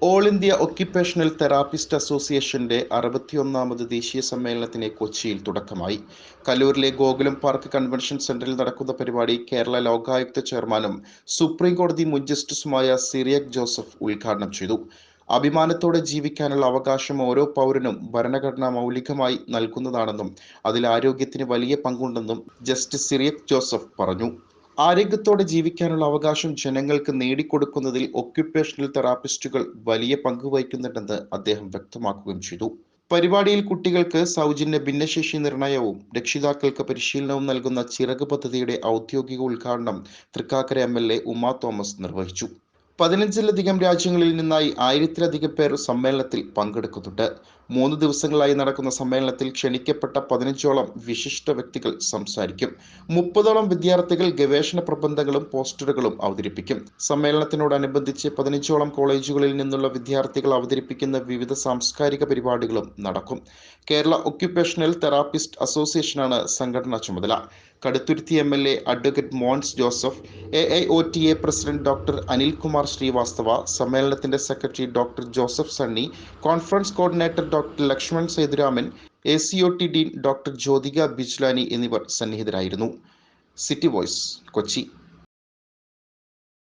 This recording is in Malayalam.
ഓൾ ഇന്ത്യ ഒക്യുപേഷണൽ തെറാപ്പിസ്റ്റ് അസോസിയേഷന്റെ 61ാമത് ദേശീയ സമ്മേളനത്തിന് കൊച്ചിയിൽ തുടക്കമായി. കലൂരിലെ ഗോകുലം പാർക്ക് കൺവെൻഷൻ സെന്ററിൽ നടക്കുന്ന പരിപാടി കേരള ലോകായുക്ത ചെയർമാനും സുപ്രീം കോടതി മുൻ ജസ്റ്റിസുമായ സിറിയക് ജോസഫ് ഉദ്ഘാടനം ചെയ്തു. അഭിമാനത്തോടെ ജീവിക്കാനുള്ള അവകാശം ഓരോ പൗരനും ഭരണഘടന മൗലികമായി നൽകുന്നതാണെന്നും അതിൽ ആരോഗ്യത്തിന് വലിയ പങ്കുണ്ടെന്നും ജസ്റ്റിസ് സിറിയക് ജോസഫ് പറഞ്ഞു. ആരോഗ്യത്തോടെ ജീവിക്കാനുള്ള അവകാശം ജനങ്ങൾക്ക് നേടിക്കൊടുക്കുന്നതിൽ ഒക്യുപേഷണൽ തെറാപ്പിസ്റ്റുകൾ വലിയ പങ്ക് വഹിക്കുന്നുണ്ടെന്ന് അദ്ദേഹം വ്യക്തമാക്കുകയും ചെയ്തു. പരിപാടിയിൽ കുട്ടികൾക്ക് സൗജന്യ ഭിന്നശേഷി നിർണയവും രക്ഷിതാക്കൾക്ക് പരിശീലനവും നൽകുന്ന ചിറക് പദ്ധതിയുടെ ഔദ്യോഗിക ഉദ്ഘാടനം തൃക്കാക്കര MLA ഉമാ തോമസ് നിർവഹിച്ചു. 15-ലധികം രാജ്യങ്ങളിൽ നിന്നായി 1000-ലധികം പേർ സമ്മേളനത്തിൽ പങ്കെടുക്കുന്നുണ്ട്. 3 ദിവസങ്ങളായി നടക്കുന്ന സമ്മേളനത്തിൽ ക്ഷണിക്കപ്പെട്ട 15ഓളം വിശിഷ്ട വ്യക്തികൾ സംസാരിക്കും. 30ഓളം വിദ്യാർത്ഥികൾ ഗവേഷണ പ്രബന്ധങ്ങളും പോസ്റ്ററുകളും അവതരിപ്പിക്കും. സമ്മേളനത്തിനോടനുബന്ധിച്ച് 15ഓളം കോളേജുകളിൽ നിന്നുള്ള വിദ്യാർത്ഥികൾ അവതരിപ്പിക്കുന്ന വിവിധ സാംസ്കാരിക പരിപാടികളും നടക്കും. കേരള ഒക്യുപേഷണൽ തെറാപ്പിസ്റ്റ് അസോസിയേഷനാണ് സംഘടനാ ചുമതല. Kaduthuruthy MLA advocate Mons Joseph, AIOTA president doctor Anilkumar Srivastava, സമ്മേളനത്തിന്റെ secretary doctor Joseph Sunny, conference coordinator doctor Lakshman Sethuraman, ACOT dean doctor Jyothika Bijlani എന്നിവർ സന്നിഹിതരായിരുന്നു. City Voice, Kochi.